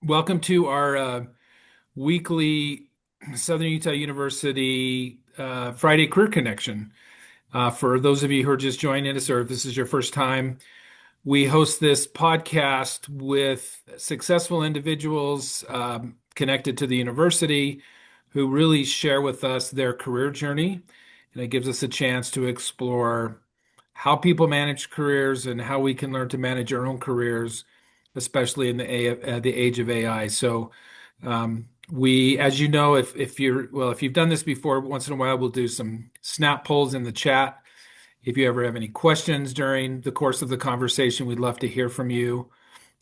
Welcome to our weekly Southern Utah University Friday Career Connection. For those of you who are just joining us, or if this is your first time, we host this podcast with successful individuals connected to the university who really share with us their career journey. And it gives us a chance to explore how people manage careers and how we can learn to manage our own careers, especially in the age of AI. So, as you know, if you've done this before, once in a while we'll do some snap polls in the chat. If you ever have any questions during the course of the conversation, we'd love to hear from you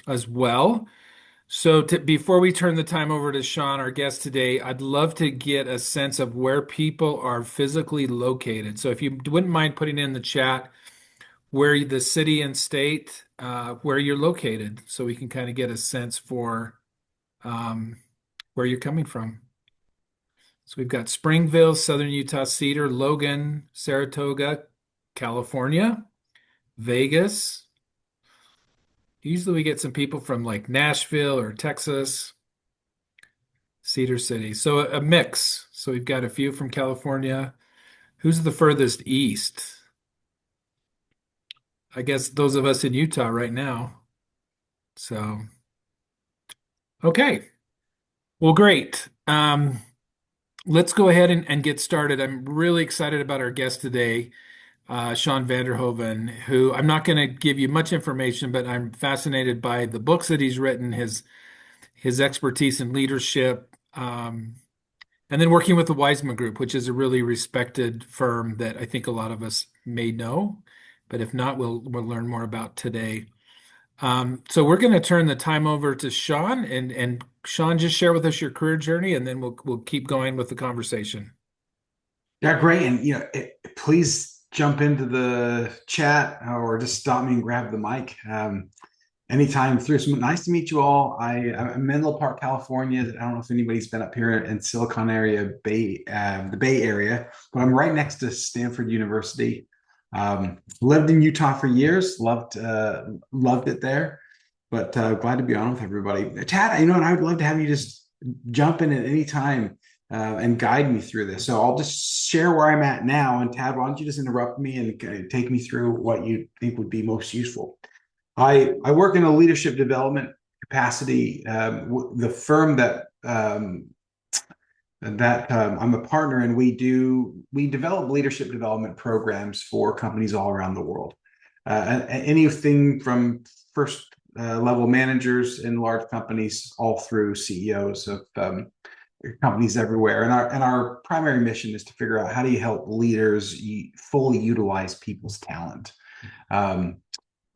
as well. So, before we turn the time over to Shawn, our guest today, I'd love to get a sense of where people are physically located. So, if you wouldn't mind putting in the chat where the city and state where you're located, so we can kind of get a sense for um, where you're coming from. So we've got Springville, Southern Utah, Cedar, Logan, Saratoga, California, Vegas. Usually we get some people from like Nashville or Texas, Cedar City. So a mix. So we've got a few from California. Who's the furthest east? I guess those of us in Utah right now. So, okay. Well, great. Let's go ahead and get started. I'm really excited about our guest today, Shawn Vanderhoven, who I'm not going to give you much information, but I'm fascinated by the books that he's written, his expertise in leadership, and then working with the Wiseman Group, which is a really respected firm that I think a lot of us may know, but if not, we'll learn more about today. So we're going to turn the time over to Shawn, and Shawn, just share with us your career journey, and then we'll keep going with the conversation. Yeah, great. And please jump into the chat or just stop me and grab the mic anytime through. So nice to meet you all. I'm in Menlo Park, California. I don't know if anybody's been up here in Silicon area, the Bay Area, but I'm right next to Stanford University. Lived in Utah for years. Loved it there. But glad to be on with everybody. Tad, and I would love to have you just jump in at any time and guide me through this. So I'll just share where I'm at now. And Tad, why don't you just interrupt me and take me through what you think would be most useful? I work in a leadership development capacity. The firm that I'm a partner in, we develop leadership development programs for companies all around the world. Anything from first level managers in large companies all through CEOs of companies everywhere. And our primary mission is to figure out how do you help leaders fully utilize people's talent.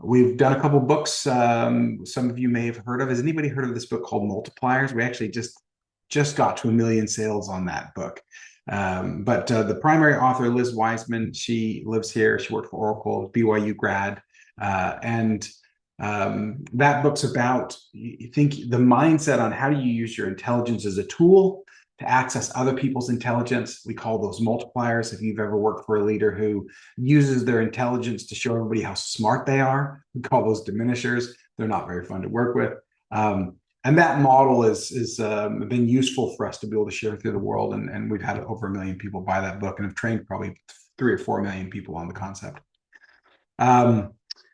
We've done a couple books. Some of you may have heard of. Has anybody heard of this book called Multipliers? We actually just got to 1 million sales on that book. But the primary author, Liz Wiseman, she lives here. She worked for Oracle, BYU grad, and that book's about, you think, the mindset on how do you use your intelligence as a tool to access other people's intelligence. We call those multipliers. If you've ever worked for a leader who uses their intelligence to show everybody how smart they are, we call those diminishers. They're not very fun to work with. And that model is been useful for us to be able to share through the world. And we've had over 1 million people buy that book and have trained probably 3 or 4 million people on the concept.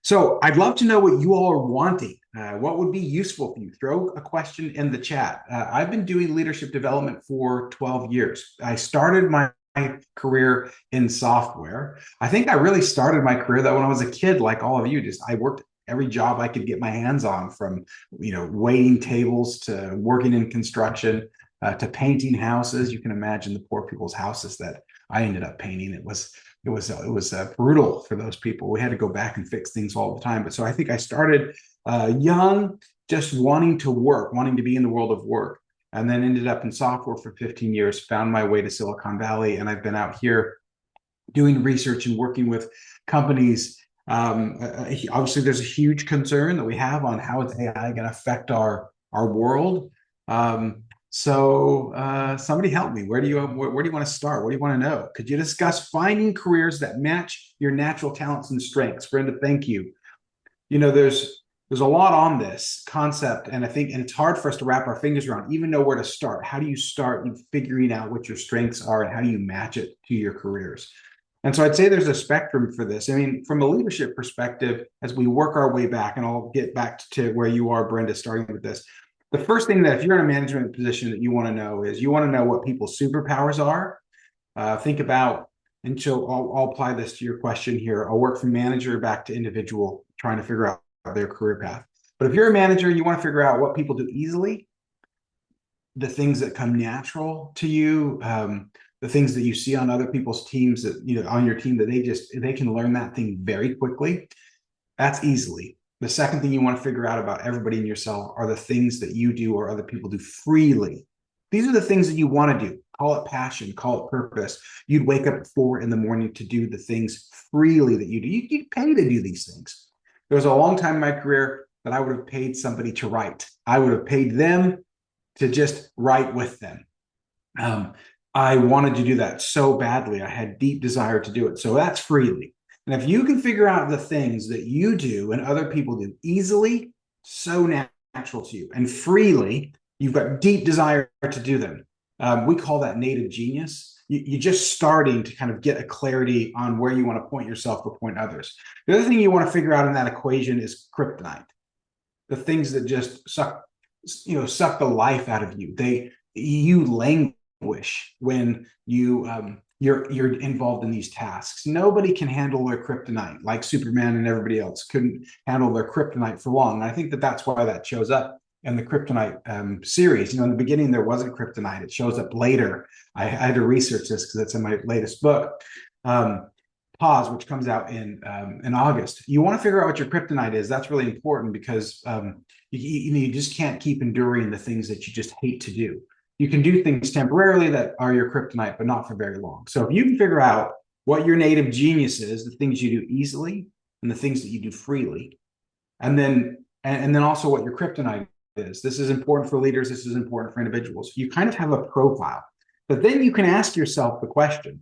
So I'd love to know what you all are wanting. What would be useful for you? Throw a question in the chat. I've been doing leadership development for 12 years. I started my career in software. I think I really started my career though when I was a kid, like all of you. I worked every job I could get my hands on, from waiting tables to working in construction to painting houses. You can imagine the poor people's houses that I ended up painting. It was brutal for those people. We had to go back and fix things all the time. But so I think I started young, just wanting to work, wanting to be in the world of work, and then ended up in software for 15 years, found my way to Silicon Valley. And I've been out here doing research and working with companies. Obviously, there's a huge concern that we have on how is AI going to affect our world. So somebody help me. Where do you want to start? What do you want to know? Could you discuss finding careers that match your natural talents and strengths? Brenda, thank you. There's there's a lot on this concept, and I think, and it's hard for us to wrap our fingers around, even know where to start. How do you start figuring out what your strengths are, and how do you match it to your careers? And so I'd say there's a spectrum for this. I mean, from a leadership perspective, as we work our way back, and I'll get back to where you are, Brenda, starting with this. The first thing that if you're in a management position that you want to know is you want to know what people's superpowers are. Think about, and so I'll apply this to your question here. I'll work from manager back to individual, trying to figure out their career path. But if you're a manager, you want to figure out what people do easily, the things that come natural to you, the things that you see on other people's teams, that on your team, that they can learn that thing very quickly. That's easily. The second thing you want to figure out about everybody in yourself are the things that you do or other people do freely. These are the things that you want to do. Call it passion, call it purpose. You'd wake up at 4 a.m. to do the things freely that you do. You pay to do these things. There was a long time in my career that I would have paid somebody to write. I would have paid them to just write with them. I wanted to do that so badly. I had deep desire to do it. So that's freely. And if you can figure out the things that you do and other people do easily, so natural to you, and freely, you've got deep desire to do them. We call that native genius. You're just starting to kind of get a clarity on where you want to point yourself or point others. The other thing you want to figure out in that equation is kryptonite. The things that just suck the life out of you. You languish when you're involved in these tasks. Nobody can handle their kryptonite like Superman and everybody else couldn't handle their kryptonite for long. And I think that that's why that shows up in the kryptonite series. In the beginning, there wasn't kryptonite. It shows up later. I had to research this because it's in my latest book, Pause, which comes out in August. You want to figure out what your kryptonite is. That's really important because you just can't keep enduring the things that you just hate to do. You can do things temporarily that are your kryptonite, but not for very long. So if you can figure out what your native genius is, the things you do easily and the things that you do freely, and then also what your kryptonite is. This is important for leaders. This is important for individuals. You kind of have a profile, but then you can ask yourself the question,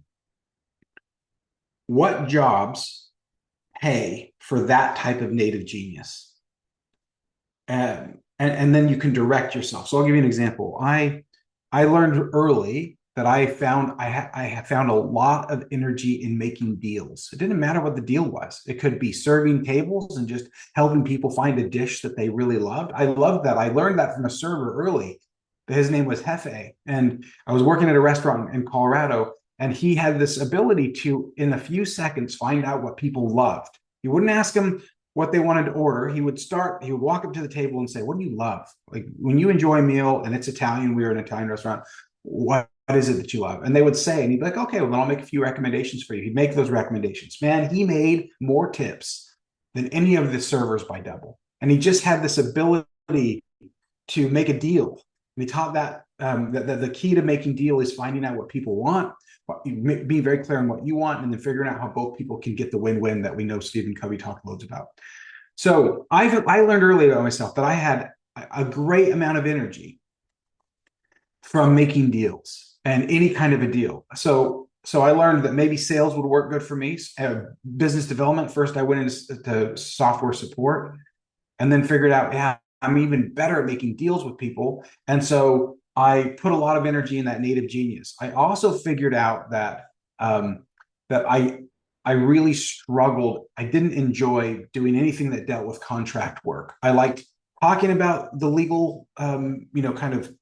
what jobs pay for that type of native genius? And then you can direct yourself. So I'll give you an example. I learned early that I have found a lot of energy in making deals. It didn't matter what the deal was. It could be serving tables and just helping people find a dish that they really loved. I loved that. I learned that from a server early. His name was Hefe. And I was working at a restaurant in Colorado, and he had this ability to, in a few seconds, find out what people loved. You wouldn't ask him what they wanted to order. He would walk up to the table and say, what do you love? Like when you enjoy a meal and it's Italian, we were in an Italian restaurant, what is it that you love? And they would say, and he'd be like, okay, well, then I'll make a few recommendations for you. He'd make those recommendations. Man, he made more tips than any of the servers by double. And he just had this ability to make a deal. And he taught that the key to making deal is finding out what people want, be very clear on what you want, and then figuring out how both people can get the win-win that we know Stephen Covey talked loads about. So I learned early about myself that I had a great amount of energy from making deals and any kind of a deal. So I learned that maybe sales would work good for me. Business development, first I went into software support, and then figured out, yeah, I'm even better at making deals with people. And so I put a lot of energy in that native genius. I also figured out that I really struggled. I didn't enjoy doing anything that dealt with contract work. I liked talking about the legal, kind of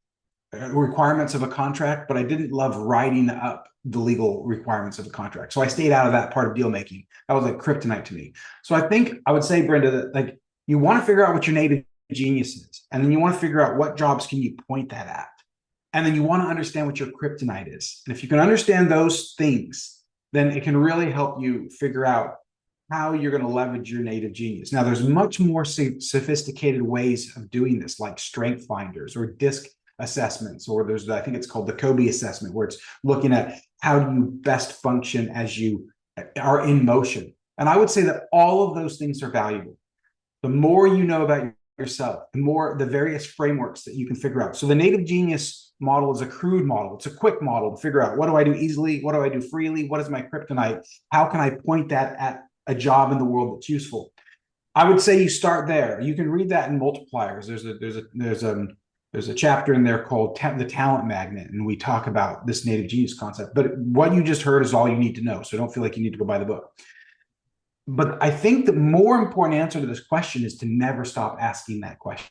requirements of a contract, but I didn't love writing up the legal requirements of a contract. So I stayed out of that part of deal making. That was like kryptonite to me. So I think I would say, Brenda, that like you want to figure out what your native genius is, and then you want to figure out what jobs can you point that at. And then you want to understand what your kryptonite is. And if you can understand those things, then it can really help you figure out how you're going to leverage your native genius. Now, there's much more sophisticated ways of doing this, like strength finders or DISC assessments, or I think it's called the Kobe assessment, where it's looking at how do you best function as you are in motion. And I would say that all of those things are valuable. The more you know about yourself, the various frameworks that you can figure out. So the native genius model is a crude model. It's a quick model to figure out, what do I do easily? What do I do freely? What is my kryptonite? How can I point that at a job in the world that's useful? I would say you start there. You can read that in multipliers. There's a chapter in there called the talent magnet, and we talk about this native genius concept. But what you just heard is all you need to know. So don't feel like you need to go buy the book. But I think the more important answer to this question is to never stop asking that question.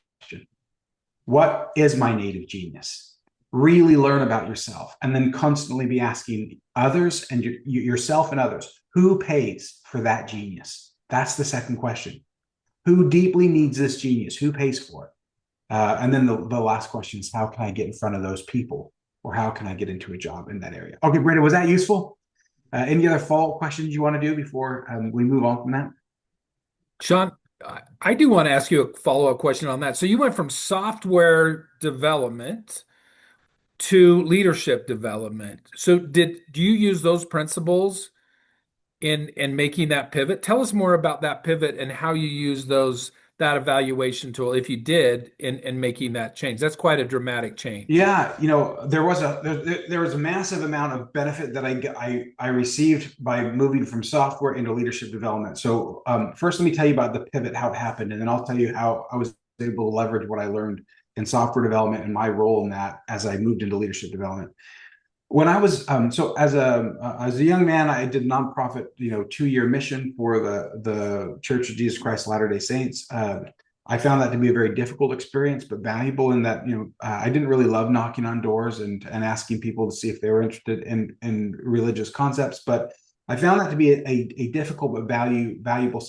What is my native genius? Really learn about yourself, and then constantly be asking others and yourself and others, who pays for that genius? That's the second question. Who deeply needs this genius? Who pays for it? And then the last question is, how can I get in front of those people? Or how can I get into a job in that area? Okay, Brenda, was that useful? Any other follow-up questions you want to do before we move on from that? Shawn, I do want to ask you a follow-up question on that. So you went from software development to leadership development. So do you use those principles in making that pivot? Tell us more about that pivot and how you use that evaluation tool, if you did, in making that change. That's quite a dramatic change. Yeah, there was a massive amount of benefit that I received by moving from software into leadership development. So first, let me tell you about the pivot, how it happened, and then I'll tell you how I was able to leverage what I learned in software development and my role in that as I moved into leadership development. When I was so as a young man, I did nonprofit, 2-year mission for the Church of Jesus Christ of Latter-day Saints. I found that to be a very difficult experience, but valuable in that, I didn't really love knocking on doors and asking people to see if they were interested in religious concepts. But I found that to be a difficult but valuable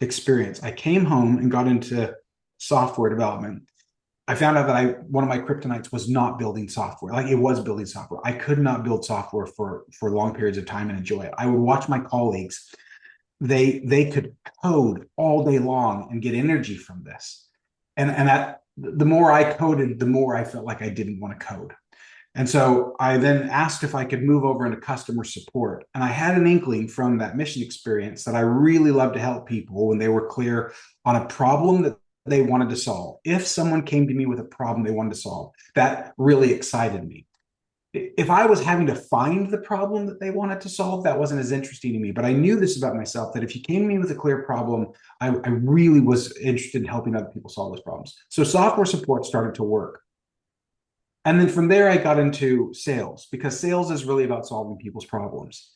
experience. I came home and got into software development. I found out that one of my kryptonites was not building software. Like, it was building software. I could not build software for long periods of time and enjoy it. I would watch my colleagues. They could code all day long and get energy from this. And that the more I coded, the more I felt like I didn't want to code. And so I then asked if I could move over into customer support. And I had an inkling from that mission experience that I really love to help people when they were clear on a problem that they wanted to solve. If someone came to me with a problem they wanted to solve, that really excited me. If I was having to find the problem that they wanted to solve, that wasn't as interesting to me. But I knew this about myself, that if you came to me with a clear problem, I really was interested in helping other people solve those problems. So software support started to work. And then from there, I got into sales, because sales is really about solving people's problems.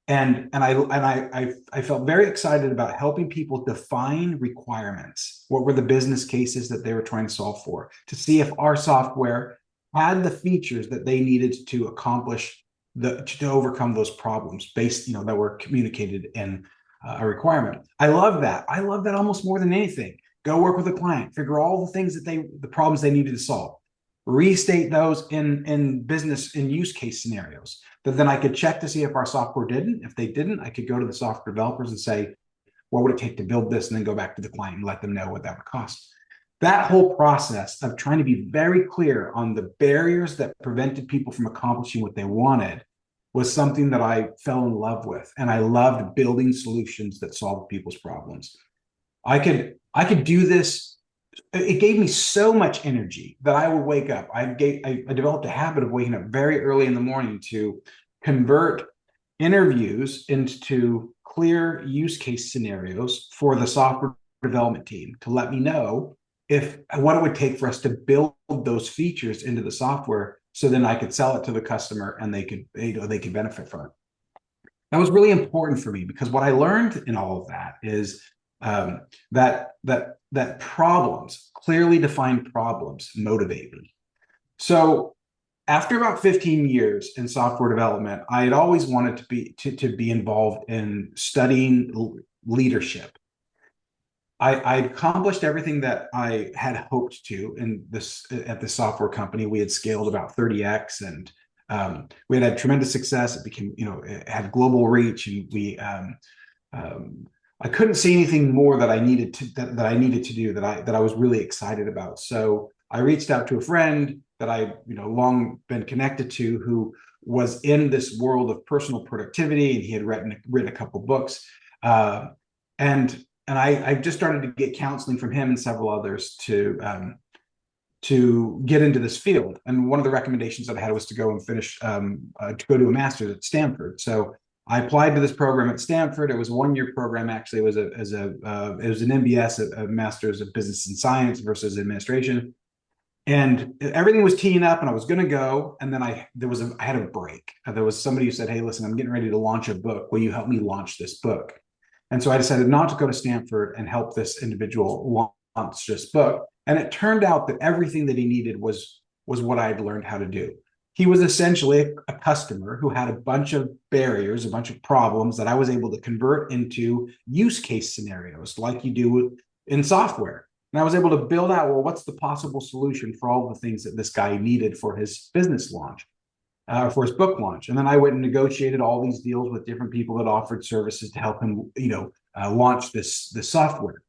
And I felt very excited about helping people define requirements. What were the business cases that they were trying to solve for? To see if our software had the features that they needed to accomplish to overcome those problems based, that were communicated in a requirement. I love that. I love that almost more than anything. Go work with a client, figure all the things the problems they needed to solve, restate those in business in use case scenarios that then I could check to see if our software didn't. If they didn't, I could go to the software developers and say, what would it take to build this? And then go back to the client and let them know what that would cost. That whole process of trying to be very clear on the barriers that prevented people from accomplishing what they wanted was something that I fell in love with. And I loved building solutions that solved people's problems. I could do this. It gave me so much energy that I would wake up. I developed a habit of waking up very early in the morning to convert interviews into clear use case scenarios for the software development team to let me know what it would take for us to build those features into the software, so then I could sell it to the customer and they could benefit from it. That was really important for me, because what I learned in all of that is that problems, clearly defined problems, motivate me. So after about 15 years in software development, I had always wanted to be involved in studying leadership. I accomplished everything that I had hoped to at the software company. We had scaled about 30x, and we had tremendous success. It became, it had global reach, and I couldn't see anything more that I needed to do that I was really excited about. So I reached out to a friend that I long been connected to, who was in this world of personal productivity, and he had written a couple books, and I just started to get counseling from him and several others to get into this field. And one of the recommendations that I had was to go and finish to go to a master's at Stanford. So I applied to this program at Stanford. It was a 1 year program. Actually, it was an MBS, a Master's of Business and Science versus Administration, and everything was teeing up, and I was going to go. And then I had a break. There was somebody who said, "Hey, listen, I'm getting ready to launch a book. Will you help me launch this book?" And so I decided not to go to Stanford and help this individual launch this book. And it turned out that everything that he needed was what I had learned how to do. He was essentially a customer who had a bunch of barriers, a bunch of problems that I was able to convert into use case scenarios like you do in software. And I was able to build out, well, what's the possible solution for all the things that this guy needed for his business launch, for his book launch? And then I went and negotiated all these deals with different people that offered services to help him, launch this software.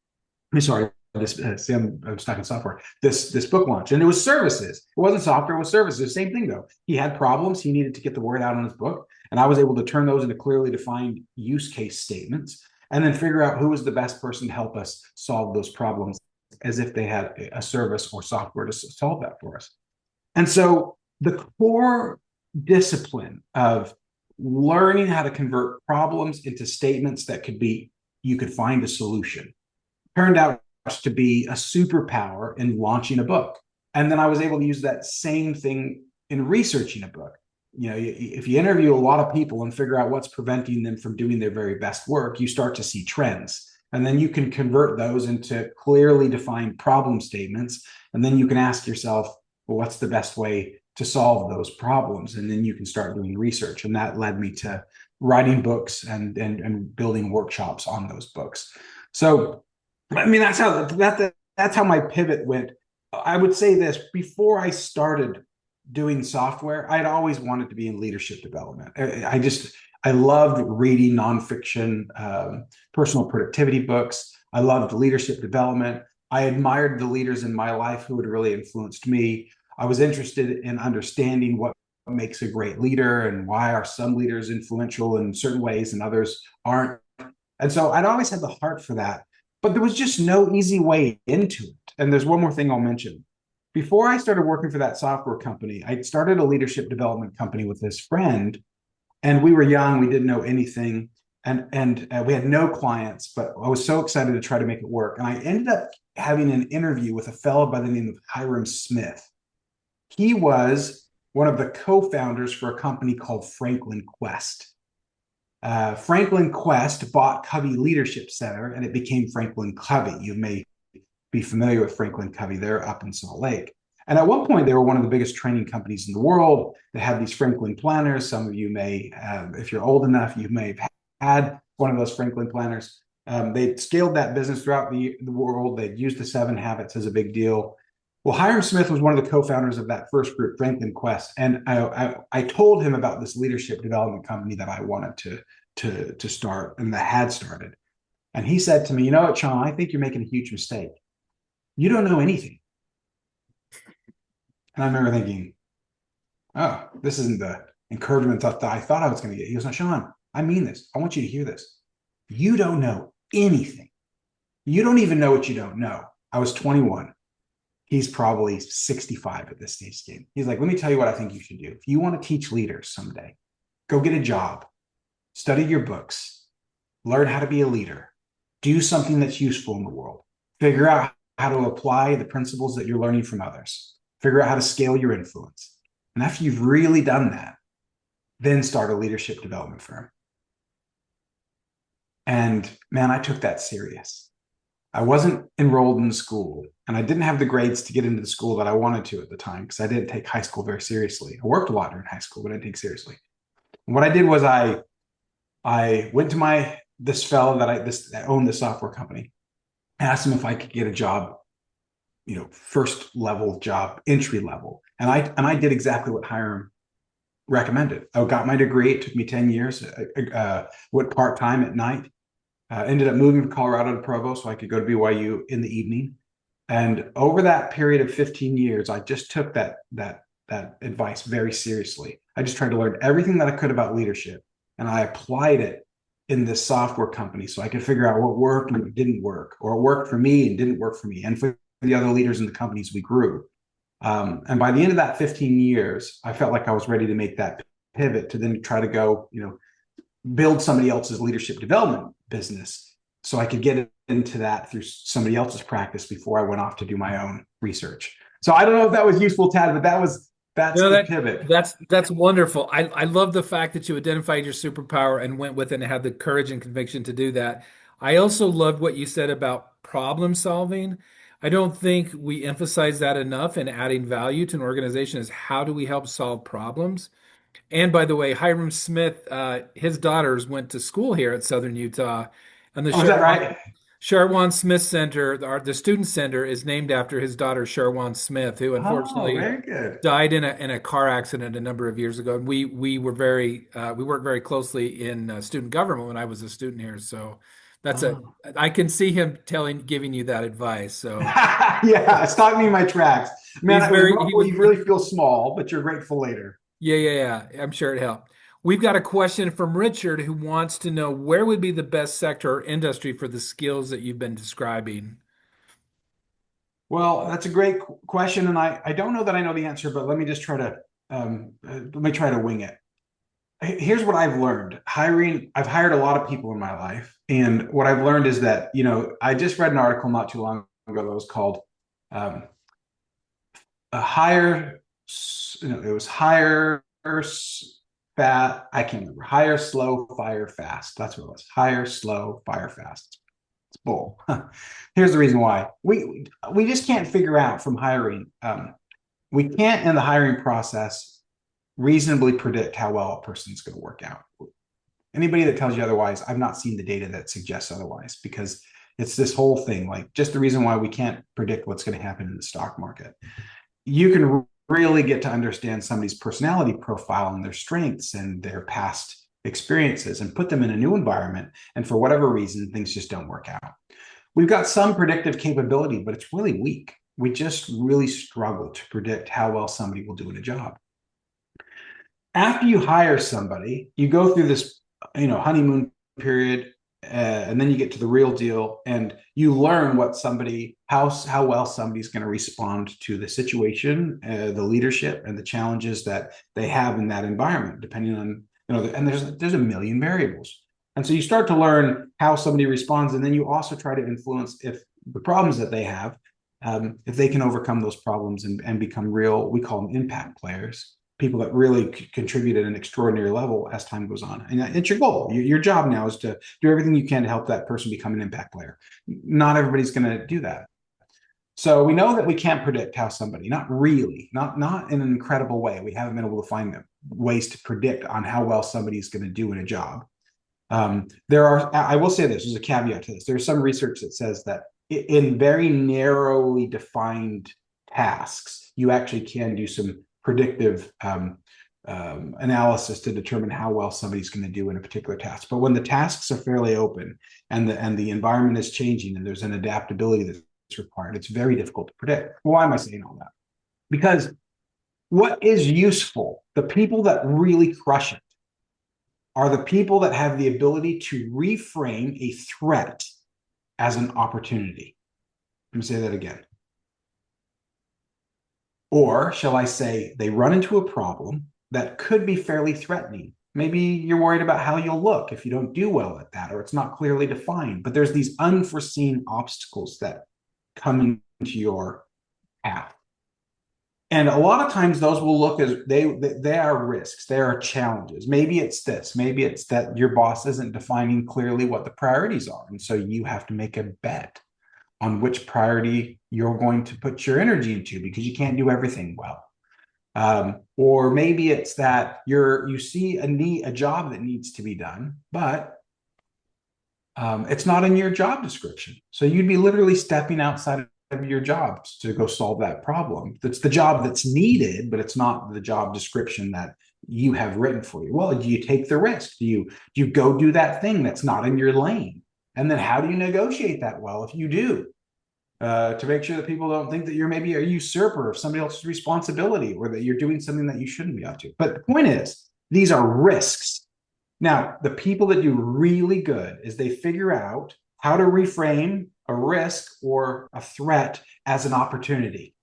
I'm sorry, I'm stuck in software. This book launch, and it was services. It wasn't software; it was services. Same thing though. He had problems. He needed to get the word out on his book, and I was able to turn those into clearly defined use case statements, and then figure out who was the best person to help us solve those problems, as if they had a service or software to solve that for us. And so the core discipline of learning how to convert problems into statements that you could find a solution turned out to be a superpower in launching a book. And then I was able to use that same thing in researching a book. If you interview a lot of people and figure out what's preventing them from doing their very best work, you start to see trends. And then you can convert those into clearly defined problem statements. And then you can ask yourself, well, what's the best way to solve those problems? And then you can start doing research. And that led me to writing books and building workshops on those books. So, I mean, that's how my pivot went. I would say this: before I started doing software, I'd always wanted to be in leadership development. I loved reading nonfiction, personal productivity books. I loved leadership development. I admired the leaders in my life who had really influenced me. I was interested in understanding what makes a great leader and why are some leaders influential in certain ways and others aren't. And so I'd always had the heart for that, but there was just no easy way into it. And there's one more thing I'll mention. Before I started working for that software company, I started a leadership development company with this friend, and we were young, we didn't know anything, and we had no clients, but I was so excited to try to make it work. And I ended up having an interview with a fellow by the name of Hiram Smith. He was one of the co-founders for a company called Franklin Quest. Franklin Quest bought Covey Leadership Center, and it became Franklin Covey. You may be familiar with Franklin Covey. They're up in Salt Lake. And at one point, they were one of the biggest training companies in the world. They had these Franklin planners. Some of you may, if you're old enough, you may have had one of those Franklin planners. They scaled that business throughout the world. They'd used the 7 Habits as a big deal. Well, Hiram Smith was one of the co-founders of that first group, Franklin Quest. And I told him about this leadership development company that I wanted to start and that had started. And he said to me, "You know what, Shawn, I think you're making a huge mistake. You don't know anything." And I remember thinking, oh, this isn't the encouragement that I thought I was going to get. He goes, "No, Shawn, I mean this. I want you to hear this. You don't know anything. You don't even know what you don't know." I was 21. He's probably 65 at this stage game. He's like, "Let me tell you what I think you should do. If you want to teach leaders someday, go get a job, study your books, learn how to be a leader, do something that's useful in the world, figure out how to apply the principles that you're learning from others, figure out how to scale your influence. And after you've really done that, then start a leadership development firm." And man, I took that serious. I wasn't enrolled in the school, and I didn't have the grades to get into the school that I wanted to at the time because I didn't take high school very seriously. I worked a lot during high school, but I didn't take it seriously. And what I did was I went to this fellow that owned the software company, asked him if I could get a job, first level job, entry level. And I did exactly what Hiram recommended. I got my degree. It took me 10 years. Went part-time at night. Ended up moving from Colorado to Provo so I could go to BYU in the evening. And over that period of 15 years, I just took that advice very seriously. I just tried to learn everything that I could about leadership, and I applied it in this software company so I could figure out what worked and what didn't work, or what worked for me and didn't work for me, and for the other leaders in the companies we grew. And by the end of that 15 years, I felt like I was ready to make that pivot to then try to go, build somebody else's leadership development business so I could get into that through somebody else's practice before I went off to do my own research. So I don't know if that was useful, Tad, but that's No, the pivot. that's wonderful. I love the fact that you identified your superpower and went with it and had the courage and conviction to do that. I also loved what you said about problem solving. I don't think we emphasize that enough in adding value to an organization is how do we help solve problems? And by the way, Hiram Smith, his daughters went to school here at Southern Utah, and the Oh, is that Sherwan, right? Sherwan Smith Center, the student center, is named after his daughter Sherwan Smith, who Oh, unfortunately very good. died in a car accident a number of years ago. And we were we worked very closely in student government when I was a student here. So that's a Oh. I can see him giving you that advice. So Yeah, stop me in my tracks. Man, he's it was a very moment he where was you really feel small, but you're grateful later. yeah. I'm sure it helped. We've got a question from Richard who wants to know where would be the best sector or industry for the skills that you've been describing. Well, that's a great question, and I don't know that I know the answer, but let me just try to let me try to wing it. Here's what I've learned. I've hired a lot of people in my life, and what I've learned is that, I just read an article not too long ago that was called um, a higher, it was higher fat. I can't remember. Higher, slow, fire fast. That's what it was. Higher, slow, fire fast. It's bull. Here's the reason why we just can't figure out from hiring. We can't in the hiring process reasonably predict how well a person's going to work out. Anybody that tells you otherwise, I've not seen the data that suggests otherwise, because it's this whole thing, like just the reason why we can't predict what's going to happen in the stock market. You can really get to understand somebody's personality profile and their strengths and their past experiences and put them in a new environment. And for whatever reason, things just don't work out. We've got some predictive capability, but it's really weak. We just really struggle to predict how well somebody will do in a job. After you hire somebody, you go through this, honeymoon period, and then you get to the real deal, and you learn how well somebody's going to respond to the situation, the leadership, and the challenges that they have in that environment, depending on, and there's a million variables. And so you start to learn how somebody responds, and then you also try to influence if the problems that they have, if they can overcome those problems and become real, we call them impact players, people that really contribute at an extraordinary level as time goes on. And it's your goal. Your job now is to do everything you can to help that person become an impact player. Not everybody's going to do that. So we know that we can't predict how somebody, not really, not in an incredible way. We haven't been able to find ways to predict on how well somebody's going to do in a job. I will say this, there's a caveat to this. There's some research that says that in very narrowly defined tasks, you actually can do some predictive analysis to determine how well somebody's going to do in a particular task. But when the tasks are fairly open and the environment is changing and there's an adaptability that's required, it's very difficult to predict. Why am I saying all that? Because what is useful, the people that really crush it, are the people that have the ability to reframe a threat as an opportunity. Let me say that again. Or shall I say, they run into a problem that could be fairly threatening. Maybe you're worried about how you'll look if you don't do well at that, or it's not clearly defined, but there's these unforeseen obstacles that come into your path. And a lot of times those will look as they are risks, they are challenges. Maybe it's this, maybe it's that your boss isn't defining clearly what the priorities are. And so you have to make a bet on which priority you're going to put your energy into because you can't do everything well. Or maybe it's that you see a job that needs to be done, but it's not in your job description. So you'd be literally stepping outside of your job to go solve that problem. That's the job that's needed, but it's not the job description that you have written for you. Well, do you take the risk? Do you go do that thing that's not in your lane? And then how do you negotiate that well if you do? To make sure that people don't think that you're maybe a usurper of somebody else's responsibility or that you're doing something that you shouldn't be up to. But the point is, these are risks. Now, the people that do really good is they figure out how to reframe a risk or a threat as an opportunity.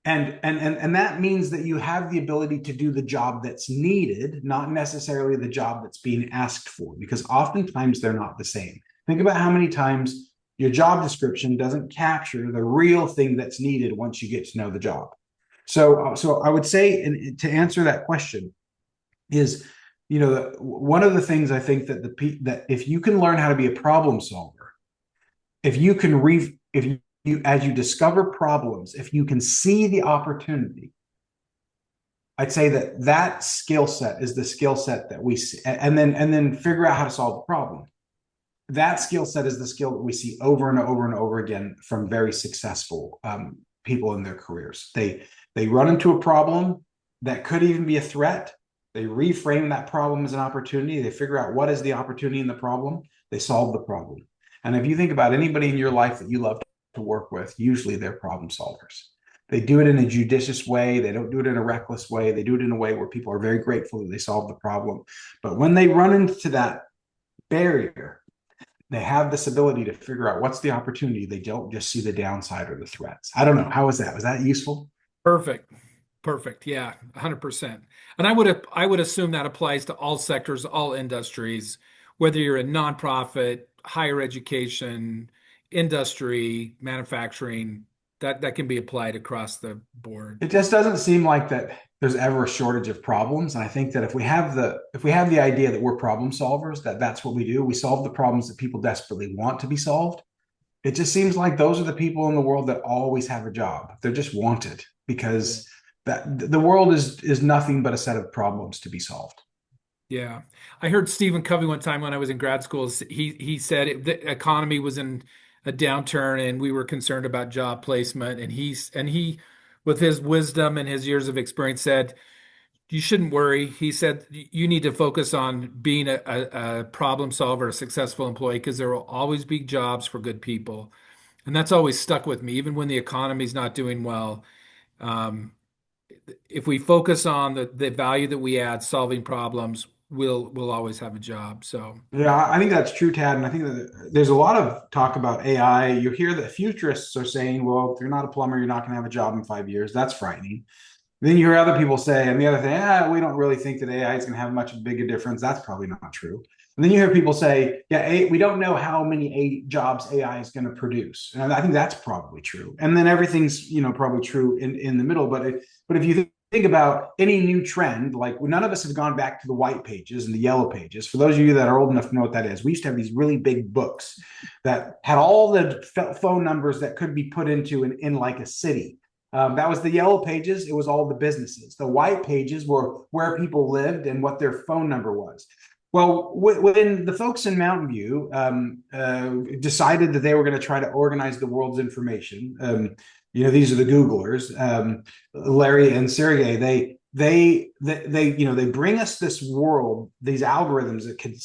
And that means that you have the ability to do the job that's needed, not necessarily the job that's being asked for, because oftentimes they're not the same. Think about how many times your job description doesn't capture the real thing that's needed once you get to know the job. So I would say, and to answer that question, is, one of the things I think that if you can learn how to be a problem solver, if you can if you as you discover problems, if you can see the opportunity, I'd say that skill set is the skill set that we see, and then figure out how to solve the problem. That skill set is the skill that we see over and over and over again from very successful people in their careers. They run into a problem that could even be a threat. They reframe that problem as an opportunity. They figure out what is the opportunity in the problem. They solve the problem. And if you think about anybody in your life that you love to work with, usually they're problem solvers. They do it in a judicious way. They don't do it in a reckless way. They do it in a way where people are very grateful that they solved the problem. But when they run into that barrier, they have this ability to figure out what's the opportunity. They don't just see the downside or the threats. I don't know. How was that? Was that useful? Perfect. Perfect. Yeah, 100%. And I would assume that applies to all sectors, all industries, whether you're in nonprofit, higher education, industry, manufacturing, that can be applied across the board. It just doesn't seem like that there's ever a shortage of problems. And I think that if we have the idea that we're problem solvers, that's what we do. We solve the problems that people desperately want to be solved. It just seems like those are the people in the world that always have a job. They're just wanted because that the world is nothing but a set of problems to be solved. Yeah. I heard Stephen Covey one time when I was in grad school. He said the economy was in a downturn and we were concerned about job placement. And he, with his wisdom and his years of experience, said, you shouldn't worry. He said, you need to focus on being a problem solver, a successful employee, because there will always be jobs for good people. And that's always stuck with me, even when the economy's not doing well. Um, if we focus on the value that we add, solving problems, we'll always have a job. So Yeah, I think that's true, Tad. And I think that there's a lot of talk about AI. You hear that futurists are saying, well, if you're not a plumber, you're not going to have a job in 5 years. That's frightening. Then you hear other people say, and the other thing, we don't really think that AI is going to have much big a difference. That's probably not true. And then you hear people say, yeah, we don't know how many jobs AI is going to produce. And I think that's probably true. And then everything's, probably true in the middle. But if you think about any new trend, like none of us have gone back to the white pages and the yellow pages. For those of you that are old enough to know what that is, we used to have these really big books that had all the phone numbers that could be put into in like a city. That was the yellow pages. It was all the businesses. The white pages were where people lived and what their phone number was. Well, when the folks in Mountain View decided that they were going to try to organize the world's information, these are the Googlers, Larry and Sergey. They bring us this world, these algorithms that could,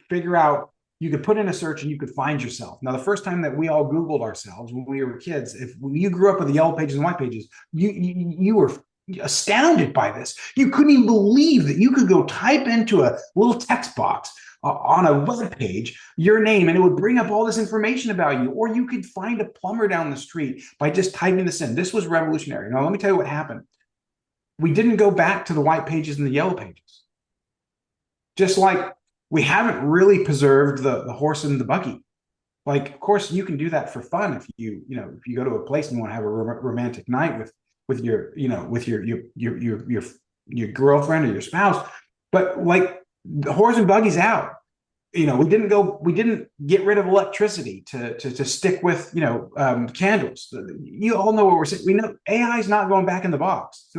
figure out. You could put in a search and you could find yourself. Now, the first time that we all Googled ourselves when we were kids, when you grew up with the yellow pages and white pages, you were astounded by this. You couldn't even believe that you could go type into a little text box on a web page your name and it would bring up all this information about you. Or you could find a plumber down the street by just typing this in. This was revolutionary. Now, let me tell you what happened. We didn't go back to the white pages and the yellow pages. Just like we haven't really preserved the horse and the buggy. Like, of course, you can do that for fun if you go to a place and you want to have a romantic night with your girlfriend or your spouse. But like the horse and buggy's out. We didn't get rid of electricity to stick with candles. You all know what we're saying. We know AI is not going back in the box.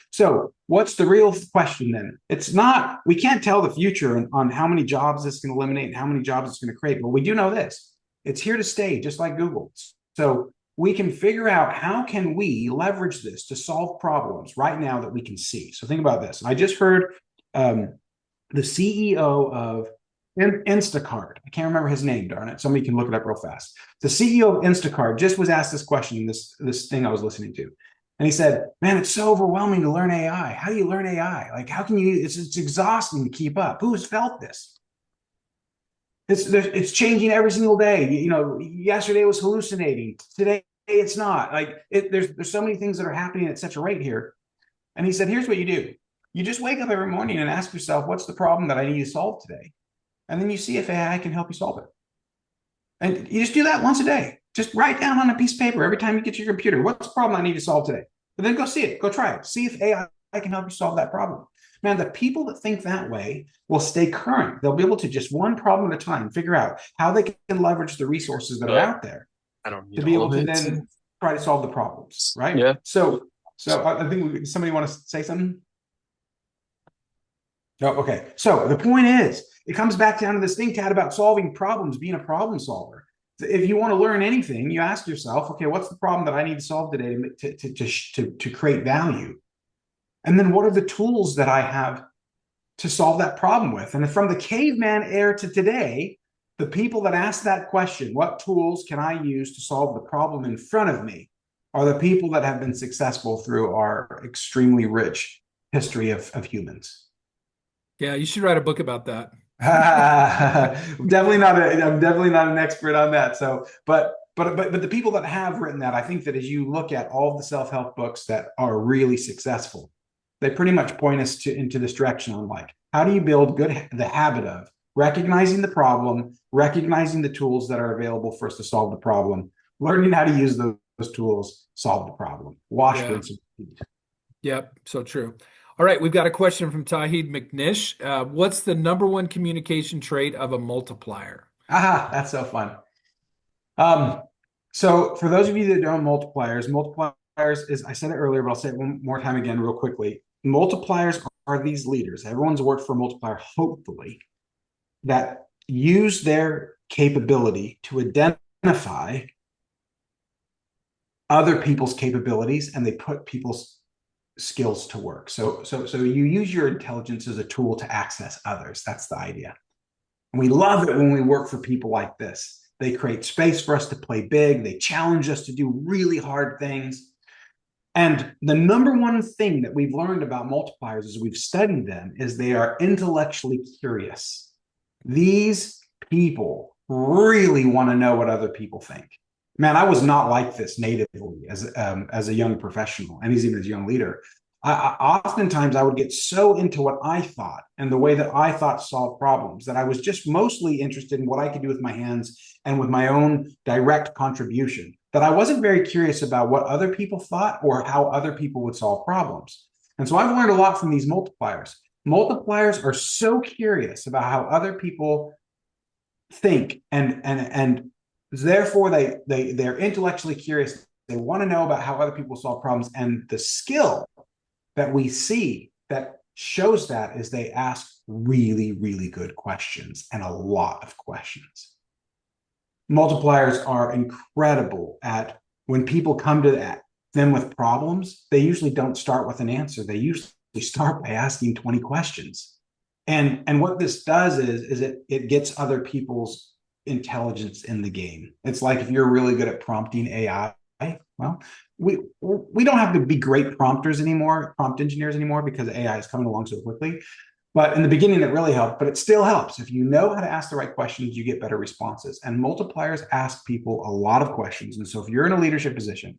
So what's the real question then? It's not, we can't tell the future on how many jobs it's going to eliminate and how many jobs it's going to create, but we do know this: it's here to stay, just like Google. So we can figure out how can we leverage this to solve problems right now that we can see. So think about this. I just heard the CEO of Instacart. I can't remember his name, darn it. Somebody can look it up real fast. The CEO of Instacart just was asked this question in this thing I was listening to. And he said, man, it's so overwhelming to learn AI. How do you learn AI? Like, how can you, it's exhausting to keep up. Who's felt this? It's changing every single day. Yesterday was hallucinating. Today it's not. Like there's so many things that are happening at such a rate here. And he said, here's what you do. You just wake up every morning and ask yourself, what's the problem that I need to solve today? And then you see if AI can help you solve it. And you just do that once a day. Just write down on a piece of paper every time you get to your computer, what's the problem I need to solve today? But then go see it, go try it. See if AI can help you solve that problem. Man, the people that think that way will stay current. They'll be able to just one problem at a time figure out how they can leverage the resources that are But out there I don't to need be all able of to it. then try to solve the problems, right? Yeah. So I think somebody want to say something? No, okay. So the point is, it comes back down to this thing, Tad, about solving problems, being a problem solver. If you want to learn anything, you ask yourself, okay, what's the problem that I need to solve today to create value? And then what are the tools that I have to solve that problem with? And from the caveman era to today, the people that ask that question, what tools can I use to solve the problem in front of me, are the people that have been successful through our extremely rich history of humans. Yeah, you should write a book about that. Definitely not. I'm definitely not an expert on that. So, but the people that have written that, I think that as you look at all of the self-help books that are really successful, they pretty much point us into this direction on like how do you build the habit of recognizing the problem, recognizing the tools that are available for us to solve the problem, learning how to use those tools, solve the problem. Wash, Yeah. rinse, and repeat. Yep. So true. All right. We've got a question from Tahid McNish. What's the number one communication trait of a multiplier? Aha, that's so fun. Um, so for those of you that don't know multipliers is, I said it earlier, but I'll say it one more time again real quickly. Multipliers are these leaders. Everyone's worked for a multiplier, hopefully, that use their capability to identify other people's capabilities and they put people's skills to work. So you use your intelligence as a tool to access others. That's the idea. And we love it when we work for people like this. They create space for us to play big. They challenge us to do really hard things. And the number one thing that we've learned about multipliers as we've studied them is they are intellectually curious. These people really want to know what other people think. Man, I was not like this natively as a young professional and even as a young leader. Oftentimes I would get so into what I thought and the way that I thought solved problems that I was just mostly interested in what I could do with my hands and with my own direct contribution, that I wasn't very curious about what other people thought or how other people would solve problems. And so I've learned a lot from these multipliers. Multipliers are so curious about how other people think and therefore they're intellectually curious. They want to know about how other people solve problems, and the skill that we see that shows that is they ask really, really good questions and a lot of questions. Multipliers are incredible at when people come to them with problems, they usually don't start with an answer. They usually start by asking 20 questions. And what this does is it gets other people's intelligence in the game. It's like if you're really good at prompting AI, well, we don't have to be great prompters anymore, prompt engineers anymore, because AI is coming along so quickly. But in the beginning, it really helped, but it still helps. If you know how to ask the right questions, you get better responses. And multipliers ask people a lot of questions. And so if you're in a leadership position,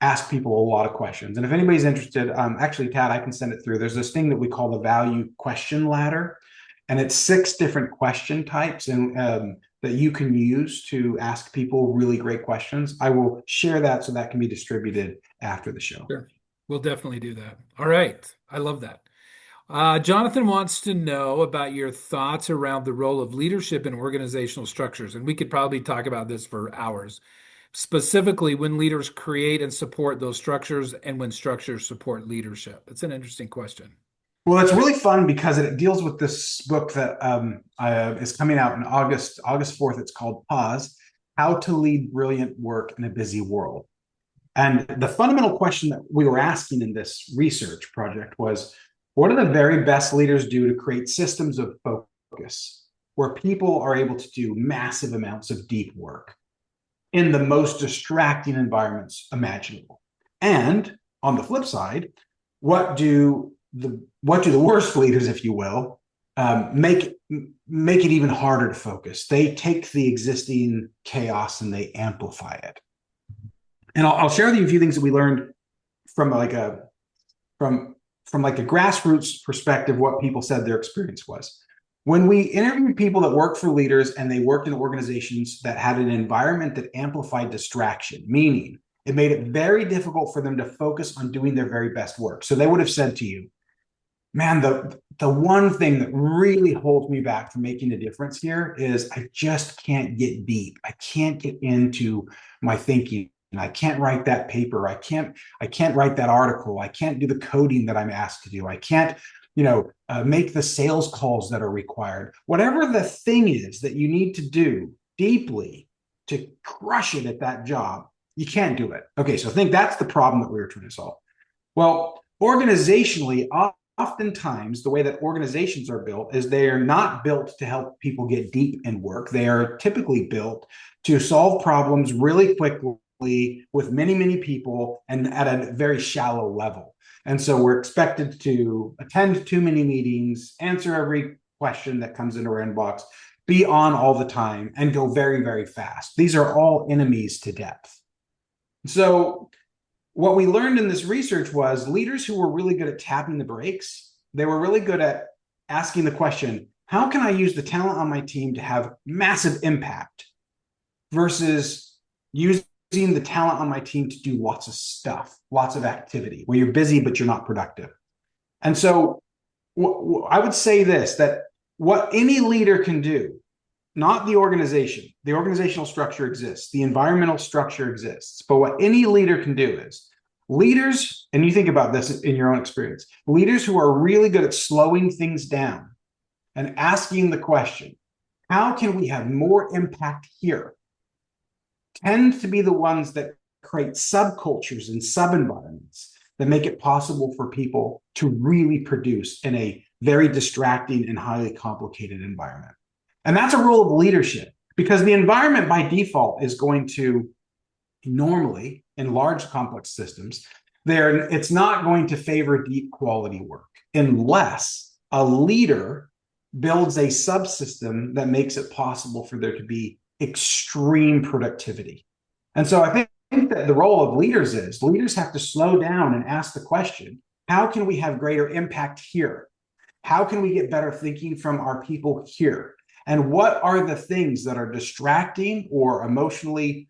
ask people a lot of questions. And if anybody's interested, actually, Tad, I can send it through. There's this thing that we call the value question ladder, and it's 6 different question types and that you can use to ask people really great questions. I will share that so that can be distributed after the show. Sure. We'll definitely do that. All right. I love that. Jonathan wants to know about your thoughts around the role of leadership in organizational structures. And we could probably talk about this for hours, specifically when leaders create and support those structures and when structures support leadership. It's an interesting question. Well, it's really fun because it deals with this book that is coming out in August 4th. It's called Pause: How to Lead Brilliant Work in a Busy World. And the fundamental question that we were asking in this research project was, what do the very best leaders do to create systems of focus where people are able to do massive amounts of deep work in the most distracting environments imaginable? And on the flip side, what do the worst leaders, if you will, make it even harder to focus? They take the existing chaos and they amplify it. And I'll share with you a few things that we learned from like a from from like a grassroots perspective, what people said their experience was. When we interviewed people that worked for leaders and they worked in organizations that had an environment that amplified distraction, meaning it made it very difficult for them to focus on doing their very best work. So they would have said to you, man, the one thing that really holds me back from making a difference here is I just can't get deep. I can't get into my thinking. I can't write that paper. I can't write that article. I can't do the coding that I'm asked to do. I can't, make the sales calls that are required. Whatever the thing is that you need to do deeply to crush it at that job, you can't do it. Okay, so I think that's the problem that we were trying to solve. Well, organizationally, oftentimes the way that organizations are built is they are not built to help people get deep in work. They are typically built to solve problems really quickly with many, many people and at a very shallow level. And so we're expected to attend too many meetings, answer every question that comes into our inbox, be on all the time, and go very, very fast. These are all enemies to depth. So what we learned in this research was leaders who were really good at tapping the brakes, they were really good at asking the question, how can I use the talent on my team to have massive impact versus using the talent on my team to do lots of stuff, lots of activity where you're busy, but you're not productive. And so I would say this, that what any leader can do, not the organizational structure exists, the environmental structure exists, but what any leader can do is leaders, and you think about this in your own experience, leaders who are really good at slowing things down and asking the question, how can we have more impact here, tend to be the ones that create subcultures and sub-environments that make it possible for people to really produce in a very distracting and highly complicated environment. And that's a role of leadership, because the environment by default is going to normally, in large complex systems, it's not going to favor deep quality work unless a leader builds a subsystem that makes it possible for there to be extreme productivity. And so I think that the role of leaders is leaders have to slow down and ask the question, how can we have greater impact here? How can we get better thinking from our people here? And what are the things that are distracting or emotionally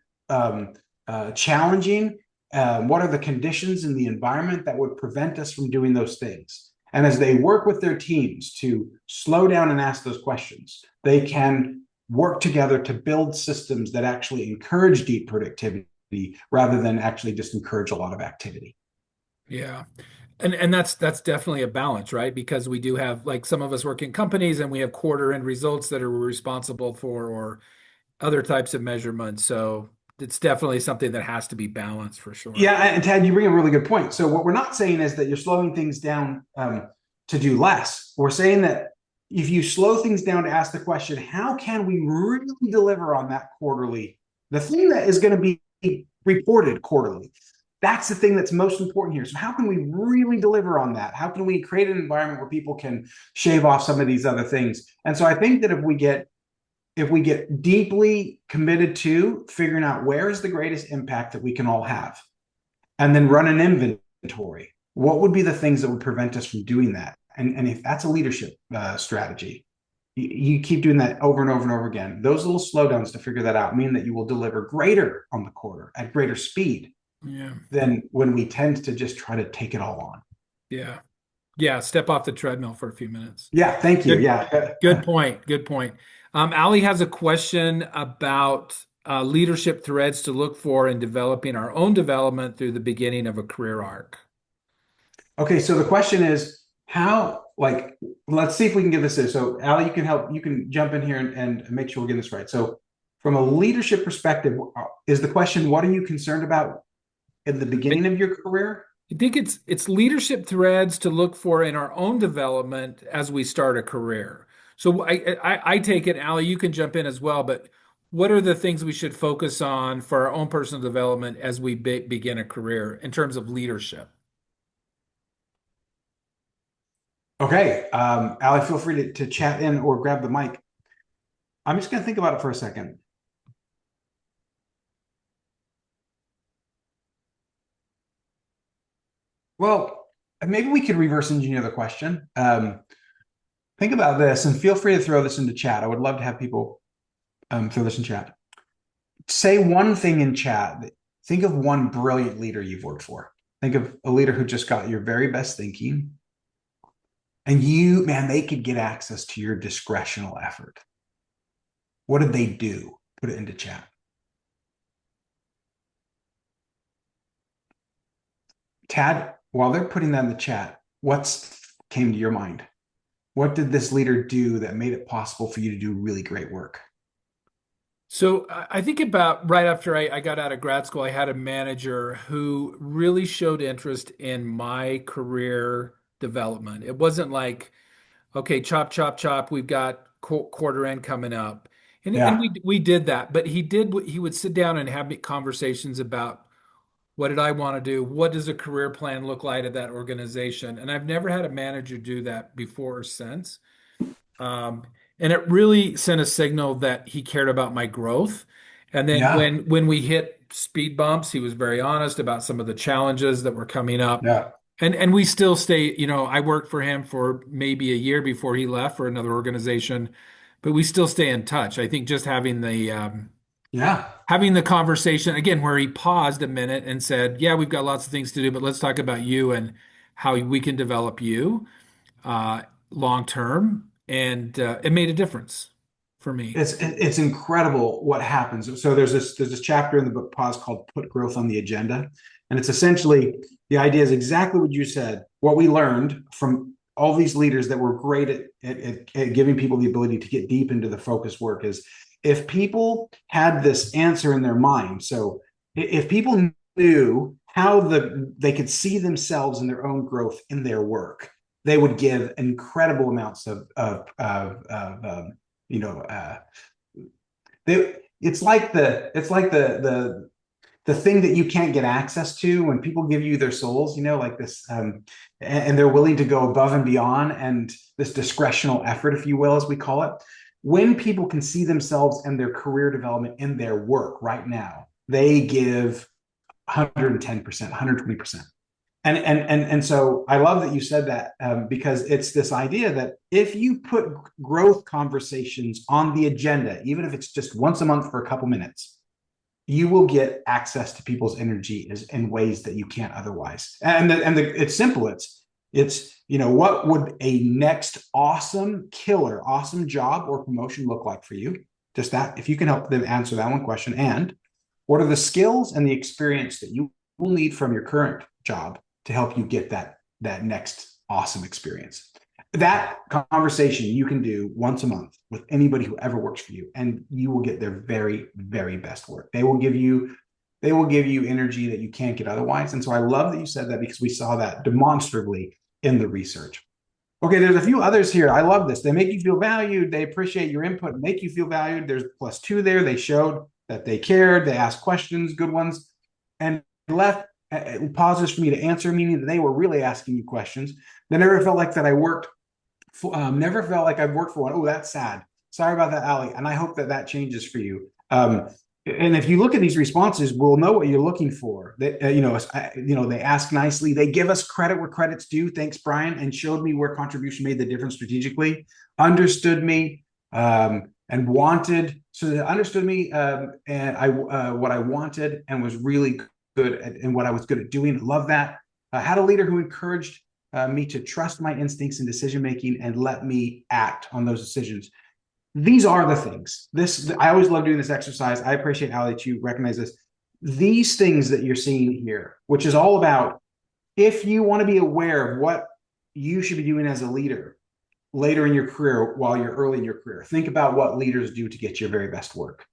challenging? What are the conditions in the environment that would prevent us from doing those things? And as they work with their teams to slow down and ask those questions, they can work together to build systems that actually encourage deep productivity rather than actually just encourage a lot of activity. Yeah. And that's definitely a balance, right? Because we do have, like, some of us work in companies and we have quarter end results that are responsible for, or other types of measurements. So it's definitely something that has to be balanced for sure. Yeah, and Tad, you bring a really good point. So what we're not saying is that you're slowing things down to do less. We're saying that if you slow things down to ask the question, how can we really deliver on that quarterly, the thing that is going to be reported quarterly? That's the thing that's most important here. So how can we really deliver on that? How can we create an environment where people can shave off some of these other things? And so I think that if we get deeply committed to figuring out where is the greatest impact that we can all have, and then run an inventory, what would be the things that would prevent us from doing that? And if that's a leadership strategy, you keep doing that over and over and over again. Those little slowdowns to figure that out mean that you will deliver greater on the quarter at greater speed Yeah. than when we tend to just try to take it all on. Yeah. Yeah. Step off the treadmill for a few minutes. Yeah, thank you. Good, Yeah. good point. Good point. Ali has a question about leadership threads to look for in developing our own development through the beginning of a career arc. Okay, so the question is how, like, let's see if we can get this in. So, Ali, you can help, you can jump in here and make sure we're getting this right. So, from a leadership perspective, is the question, what are you concerned about in the beginning of your career? I think it's leadership threads to look for in our own development as we start a career. So I take it, Ali, you can jump in as well, but what are the things we should focus on for our own personal development as we begin a career in terms of leadership? Okay, Ali, feel free to chat in or grab the mic. I'm just going to think about it for a second. Well, maybe we could reverse engineer the question. Think about this, and feel free to throw this into chat. I would love to have people throw this in chat. Say one thing in chat. Think of one brilliant leader you've worked for. Think of a leader who just got your very best thinking, and you, man, they could get access to your discretional effort. What did they do? Put it into chat. Tad, while they're putting that in the chat, what's came to your mind? What did this leader do that made it possible for you to do really great work? So I think about right after I got out of grad school, I had a manager who really showed interest in my career development. It wasn't like, okay, chop, chop, chop, we've got quarter end coming up. And Yeah, we did that, but he would sit down and have conversations about what did I want to do? What does a career plan look like at that organization? And I've never had a manager do that before or since. Um, and it really sent a signal that he cared about my growth. And then yeah, when we hit speed bumps, he was very honest about some of the challenges that were coming up. yeah. And we still stay, I worked for him for maybe a year before he left for another organization, but we still stay in touch. I think just Yeah. having the conversation again where he paused a minute and said, "Yeah, we've got lots of things to do, but let's talk about you and how we can develop you uh, long term." And it made a difference for me. It's incredible what happens. So there's this chapter in the book Pause called "Put Growth on the Agenda," and it's essentially the idea is exactly what you said. What we learned from all these leaders that were great at giving people the ability to get deep into the focus work is if people had this answer in their mind. So if people knew how they could see themselves in their own growth in their work, they would give incredible amounts of you know they it's like the thing that you can't get access to when people give you their souls, like this, and they're willing to go above and beyond, and this discretional effort, if you will, as we call it. When people can see themselves and their career development in their work right now, they give 110%, 120%. And so I love that you said that, because it's this idea that if you put growth conversations on the agenda, even if it's just once a month for a couple minutes, you will get access to people's energy in ways that you can't otherwise. It's simple. It's what would a next awesome killer, awesome job or promotion look like for you? Just that, if you can help them answer that one question, and what are the skills and the experience that you will need from your current job to help you get that next awesome experience? That conversation you can do once a month with anybody who ever works for you, and you will get their very, very best work. They will give you energy that you can't get otherwise. And so I love that you said that, because we saw that demonstrably in the research. Okay, there's a few others here. I love this. They make you feel valued. They appreciate your input, make you feel valued. There's +2 there. They showed that they cared. They asked questions, good ones, and left pauses for me to answer, meaning that they were really asking you questions. They never felt like that I worked. Never felt like I've worked for one. Oh, that's sad. Sorry about that, Ali. And I hope that changes for you. And if you look at these responses, we'll know what you're looking for. They ask nicely. They give us credit where credit's due. Thanks, Brian, and showed me where contribution made the difference strategically. Understood me, and wanted. So they understood me, and what I wanted, and was really good at, and what I was good at doing. Love that. Had a leader who encouraged me to trust my instincts in decision making and let me act on those decisions. These are the things. I always love doing this exercise. I appreciate how that you recognize this. These things that you're seeing here, which is all about, if you want to be aware of what you should be doing as a leader later in your career while you're early in your career, think about what leaders do to get your very best work.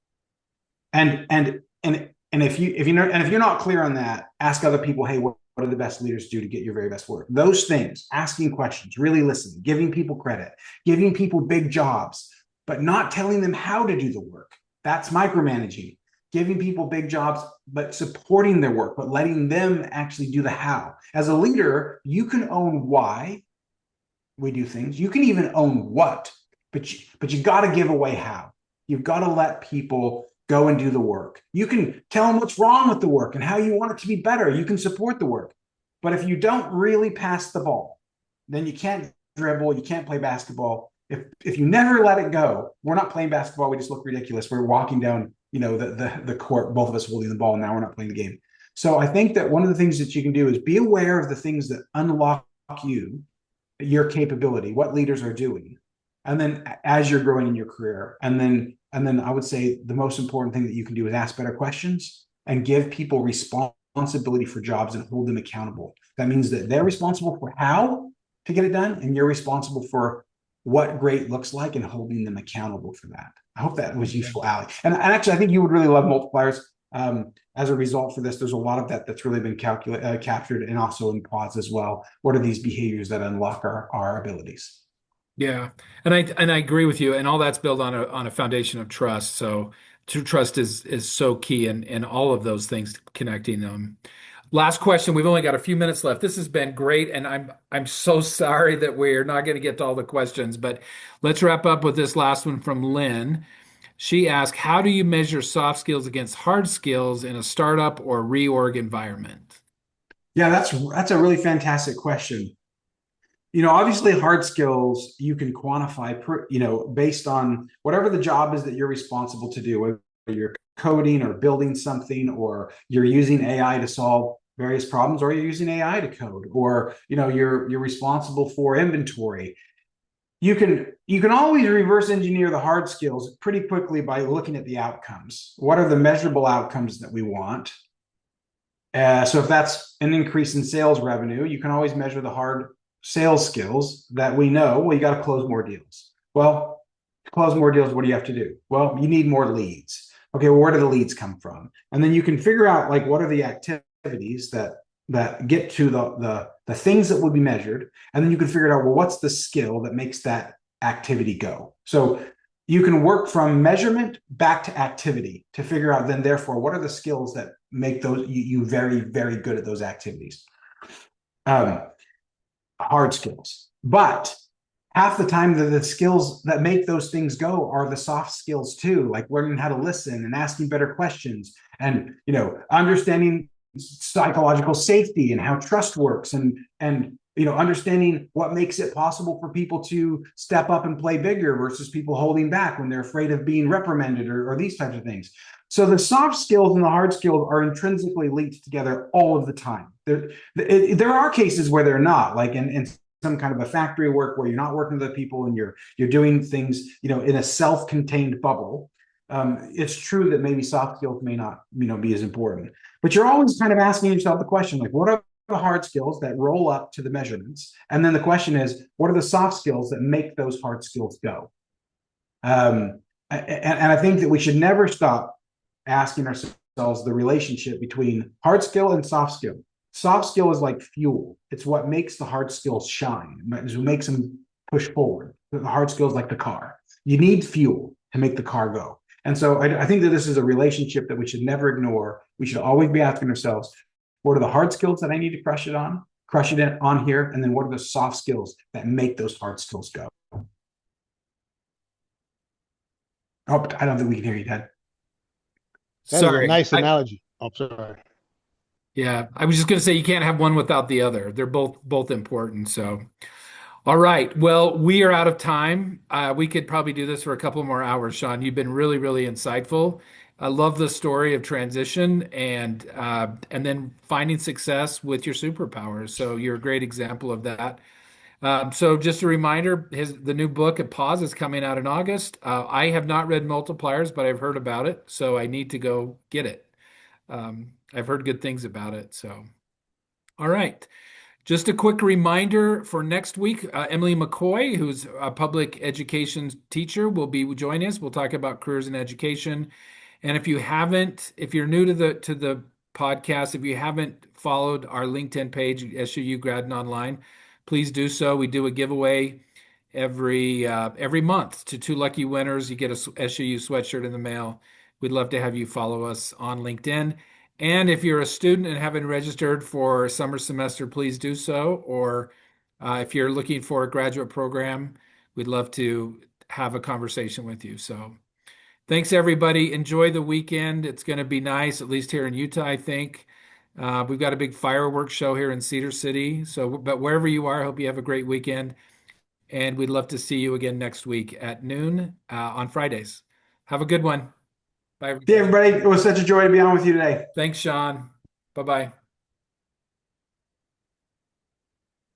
And if you're not clear on that, ask other people, hey, what do the best leaders do to get your very best work? Those things, asking questions, really listening, giving people credit, giving people big jobs, but not telling them how to do the work. That's micromanaging. Giving people big jobs, but supporting their work, but letting them actually do the how. As a leader, you can own why we do things. You can even own what, but you got to give away how. You've got to let people go and do the work. You can tell them what's wrong with the work and how you want it to be better. You can support the work, But if you don't really pass the ball, then you can't dribble, you can't play basketball. If you never let it go, we're not playing basketball. We just look ridiculous. We're walking down, the court, both of us holding the ball. And now we're not playing the game. So I think that one of the things that you can do is be aware of the things that unlock you, your capability, what leaders are doing, and then as you're growing in your career, and then I would say the most important thing that you can do is ask better questions and give people responsibility for jobs and hold them accountable. That means that they're responsible for how to get it done, and you're responsible for what great looks like and holding them accountable for that. I hope that was Yeah. useful, Ali. And actually, I think you would really love multipliers. As a result for this, there's a lot of that that's really been captured, and also in pods as well. What are these behaviors that unlock our abilities? Yeah, and I agree with you, and all that's built on a foundation of trust. So true trust is so key in all of those things connecting them. Last question. We've only got a few minutes left. This has been great, and I'm so sorry that we're not going to get to all the questions, but let's wrap up with this last one from Lynn. She asked, "How do you measure soft skills against hard skills in a startup or reorg environment?" Yeah, that's a really fantastic question. Obviously hard skills you can quantify, based on whatever the job is that you're responsible to do, whether you're coding or building something, or you're using AI to solve various problems, or you're using AI to code, or you're responsible for inventory. You can always reverse engineer the hard skills pretty quickly by looking at the outcomes. What are the measurable outcomes that we want? So if that's an increase in sales revenue, you can always measure the hard sales skills that we know. Well, you got to close more deals. Well, to close more deals, what do you have to do? Well, you need more leads. Okay, well, where do the leads come from? And then you can figure out, like, what are the activities that get to the things that will be measured, and then you can figure out, well, what's the skill that makes that activity go. So you can work from measurement back to activity to figure out, then therefore, what are the skills that make those you very, very good at those activities. um, Hard skills. But half the time, the skills that make those things go are the soft skills too, like learning how to listen and asking better questions, and understanding psychological safety and how trust works, and understanding what makes it possible for people to step up and play bigger versus people holding back when they're afraid of being reprimanded, or these types of things. So the soft skills and the hard skills are intrinsically linked together all of the time. There are cases where they're not, like in some kind of a factory work where you're not working with other people and you're doing things in a self-contained bubble. It's true that maybe soft skills may not be as important, but you're always kind of asking yourself the question, like, what are the hard skills that roll up to the measurements, and then the question is, what are the soft skills that make those hard skills go? And I think that we should never stop asking ourselves the relationship between hard skill and soft skill. Soft skill is like fuel. It's what makes the hard skills shine. It's what makes them push forward. The hard skills, like the car. You need fuel to make the car go. And so I think that this is a relationship that we should never ignore. We should always be asking ourselves, what are the hard skills that I need to crush it on here? And then what are the soft skills that make those hard skills go? Oh, I don't think we can hear you, Ted. That is a Sorry. nice analogy. Oh, sorry. Yeah, I was just going to say you can't have one without the other. They're both important. So, all right. Well, we are out of time. We could probably do this for a couple more hours, Shawn. You've been really, really insightful. I love the story of transition and then finding success with your superpowers. So you're a great example of that. So just a reminder, the new book at Pause is coming out in August. I have not read Multipliers, but I've heard about it, so I need to go get it. I've heard good things about it. So, all right. Just a quick reminder for next week, Emily McCoy, who's a public education teacher, will be joining us. We'll talk about careers in education. And if you're new to the podcast, if you haven't followed our LinkedIn page, SUU Grad and Online, please do so. We do a giveaway every month to two lucky winners. You get a SUU sweatshirt in the mail. We'd love to have you follow us on LinkedIn. And if you're a student and haven't registered for summer semester, please do so. Or if you're looking for a graduate program, we'd love to have a conversation with you. So thanks, everybody. Enjoy the weekend. It's going to be nice, at least here in Utah, I think. We've got a big fireworks show here in Cedar City. So, but wherever you are, I hope you have a great weekend. And we'd love to see you again next week at noon on Fridays. Have a good one. Bye, See everybody. everybody. It was such a joy to be on with you today. Thanks, Sean. Bye bye.